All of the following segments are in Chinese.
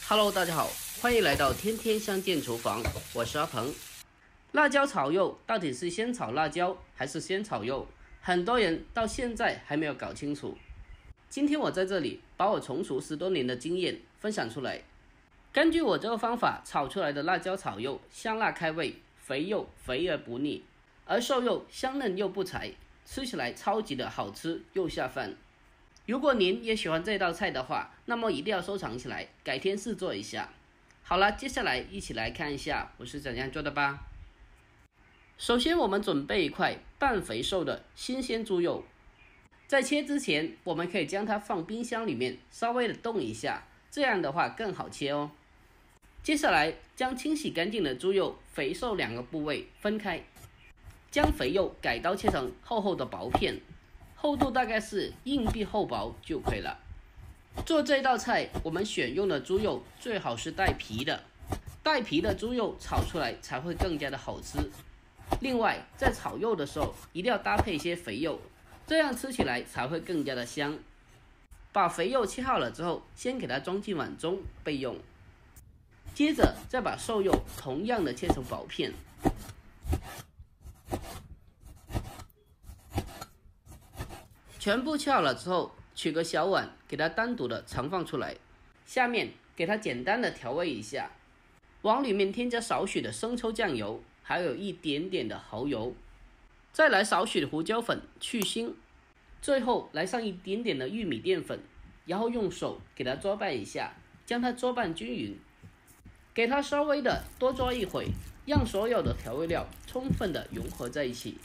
Hello， 大家好，欢迎来到天天相见厨房，我是阿鹏。辣椒炒肉到底是先炒辣椒还是先炒肉？很多人到现在还没有搞清楚。今天我在这里把我从厨10多年的经验分享出来。根据我这个方法炒出来的辣椒炒肉，香辣开胃，肥肉肥而不腻，而瘦肉香嫩又不柴，吃起来超级的好吃又下饭。如果您也喜欢这道菜的话，那么一定要收藏起来，改天试做一下。好了，接下来一起来看一下我是怎样做的吧。首先我们准备一块半肥瘦的新鲜猪肉，在切之前我们可以将它放冰箱里面稍微的冻一下，这样的话更好切哦。接下来将清洗干净的猪肉肥瘦两个部位分开，将肥肉改刀切成厚厚的薄片，厚度大概是硬币厚薄就可以了。做这道菜我们选用的猪肉最好是带皮的，带皮的猪肉炒出来才会更加的好吃。另外在炒肉的时候一定要搭配一些肥肉，这样吃起来才会更加的香。把肥肉切好了之后，先给它装进碗中备用。接着再把瘦肉同样的切成薄片，全部切好了之后，取个小碗给它单独的盛放出来。下面给它简单的调味一下，往里面添加少许的生抽酱油，还有一点点的蚝油，再来少许的胡椒粉去腥，最后来上一点点的玉米淀粉，然后用手给它捉拌一下，将它捉拌均匀，给它稍微的多抓一会，让所有的调味料充分的融合在一起。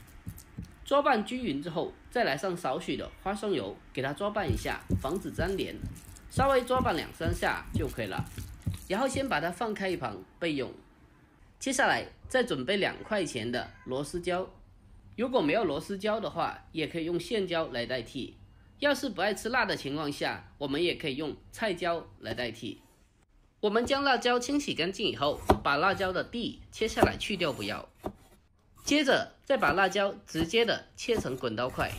捉拌均匀之后，再来上少许的花生油，给它捉拌一下，防止粘连，稍微捉拌2-3下就可以了。然后先把它放开一旁备用。接下来再准备2块钱的螺丝椒，如果没有螺丝椒的话，也可以用线椒来代替。要是不爱吃辣的情况下，我们也可以用菜椒来代替。我们将辣椒清洗干净以后，把辣椒的蒂切下来去掉不要。接着再把辣椒直接的切成滚刀块。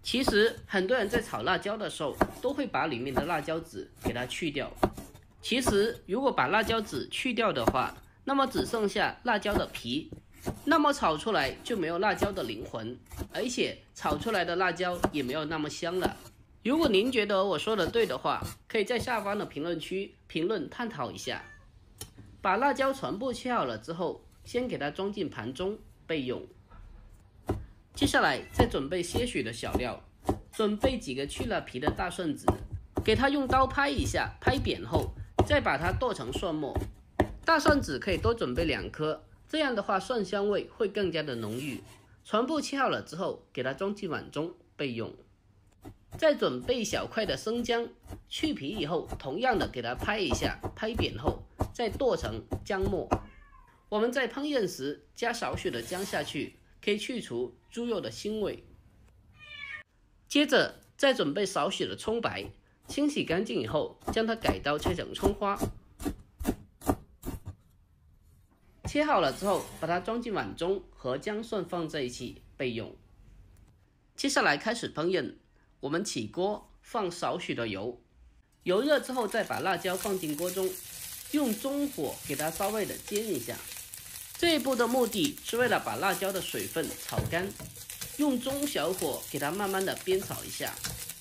其实很多人在炒辣椒的时候都会把里面的辣椒籽给它去掉。其实如果把辣椒籽去掉的话，那么只剩下辣椒的皮，那么炒出来就没有辣椒的灵魂，而且炒出来的辣椒也没有那么香了。如果您觉得我说的对的话，可以在下方的评论区评论探讨一下。把辣椒全部切好了之后，先给它装进盘中备用。接下来再准备些许的小料，准备几个去了皮的大蒜子，给它用刀拍一下，拍扁后再把它剁成蒜末。大蒜子可以多准备2颗，这样的话蒜香味会更加的浓郁。全部切好了之后，给它装进碗中备用。再准备一小块的生姜，去皮以后同样的给它拍一下，拍扁后再剁成姜末。我们在烹饪时加少许的姜下去，可以去除猪肉的腥味。接着再准备少许的葱白，清洗干净以后将它改刀切成葱花。切好了之后，把它装进碗中，和姜蒜放在一起备用。接下来开始烹饪，我们起锅放少许的油，油热之后再把辣椒放进锅中，用中火给它稍微的煎一下。这一步的目的是为了把辣椒的水分炒干，用中小火给它慢慢的煸炒一下，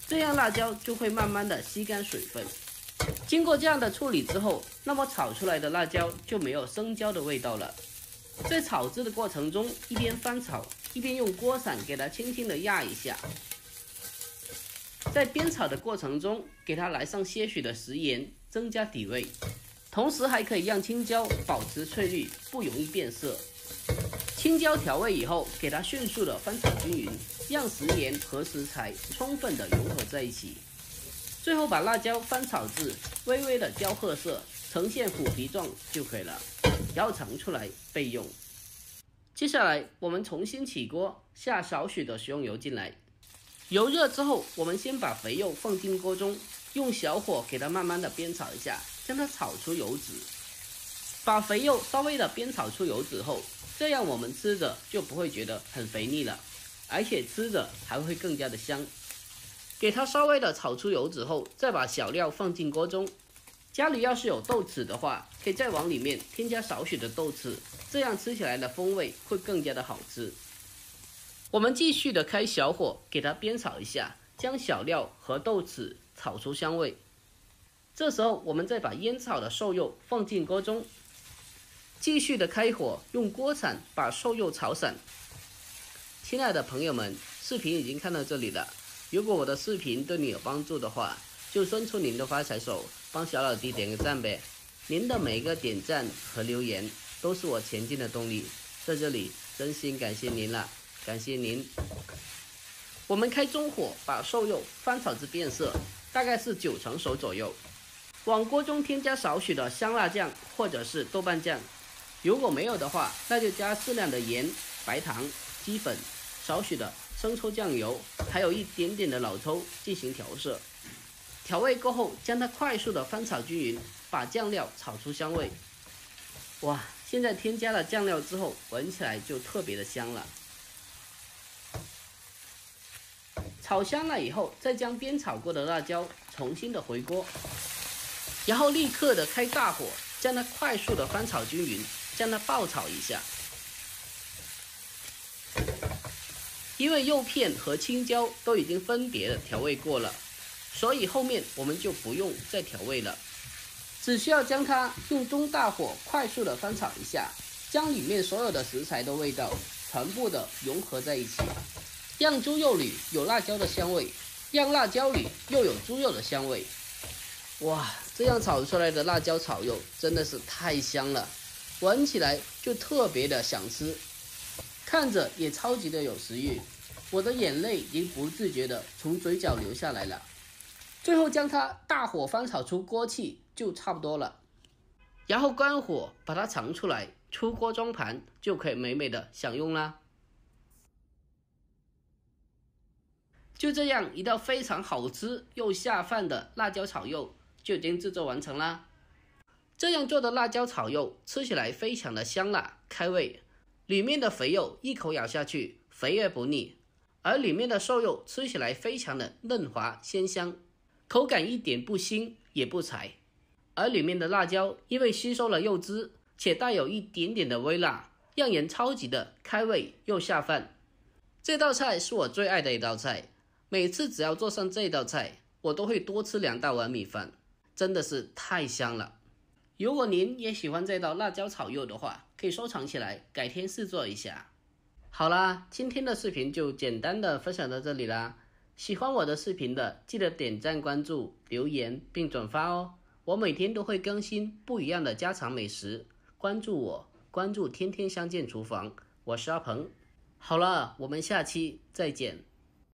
这样辣椒就会慢慢的吸干水分。经过这样的处理之后，那么炒出来的辣椒就没有生椒的味道了。在炒制的过程中，一边翻炒，一边用锅铲给它轻轻的压一下。在煸炒的过程中，给它来上些许的食盐，增加底味，同时还可以让青椒保持翠绿，不容易变色。青椒调味以后，给它迅速的翻炒均匀，让食盐和食材充分的融合在一起。最后把辣椒翻炒至微微的焦褐色，呈现虎皮状就可以了，然后盛出来备用。接下来我们重新起锅，下少许的食用油进来。油热之后，我们先把肥肉放进锅中，用小火给它慢慢的煸炒一下，将它炒出油脂。把肥肉稍微的煸炒出油脂后，这样我们吃着就不会觉得很肥腻了，而且吃着还会更加的香。给它稍微的炒出油脂后，再把小料放进锅中，家里要是有豆豉的话，可以再往里面添加少许的豆豉，这样吃起来的风味会更加的好吃。我们继续的开小火，给它煸炒一下，将小料和豆豉炒出香味。这时候我们再把腌炒的瘦肉放进锅中，继续的开火，用锅铲把瘦肉炒散。亲爱的朋友们，视频已经看到这里了，如果我的视频对你有帮助的话，就伸出您的发财手，帮小老弟点个赞呗！您的每一个点赞和留言都是我前进的动力，在这里真心感谢您了，感谢您！我们开中火，把瘦肉翻炒至变色，大概是9成熟左右。往锅中添加少许的香辣酱或者是豆瓣酱，如果没有的话，那就加适量的盐、白糖、鸡粉、少许的生抽酱油，还有一点点的老抽进行调色。调味过后，将它快速的翻炒均匀，把酱料炒出香味。哇，现在添加了酱料之后，闻起来就特别的香了。炒香了以后，再将煸炒过的辣椒重新的回锅，然后立刻的开大火，将它快速的翻炒均匀，将它爆炒一下。因为肉片和青椒都已经分别的调味过了，所以后面我们就不用再调味了，只需要将它用中大火快速的翻炒一下，将里面所有的食材的味道全部的融合在一起，让猪肉里有辣椒的香味，让辣椒里又有猪肉的香味。哇，这样炒出来的辣椒炒肉真的是太香了，闻起来就特别的想吃，看着也超级的有食欲，我的眼泪已经不自觉的从嘴角流下来了。最后将它大火翻炒出锅气就差不多了，然后关火把它盛出来，出锅装盘就可以美美的享用啦。就这样一道非常好吃又下饭的辣椒炒肉就已经制作完成啦。这样做的辣椒炒肉吃起来非常的香辣开胃，里面的肥肉一口咬下去肥而不腻，而里面的瘦肉吃起来非常的嫩滑鲜香，口感一点不腥也不柴，而里面的辣椒因为吸收了肉汁，且带有一点点的微辣，让人超级的开胃又下饭。这道菜是我最爱的一道菜，每次只要做上这道菜，我都会多吃2大碗米饭，真的是太香了。如果您也喜欢这道辣椒炒肉的话，可以收藏起来，改天试做一下。好啦，今天的视频就简单的分享到这里啦。喜欢我的视频的，记得点赞、关注、留言并转发哦。我每天都会更新不一样的家常美食，关注我，关注天天相见厨房，我是阿鹏。好了，我们下期再见。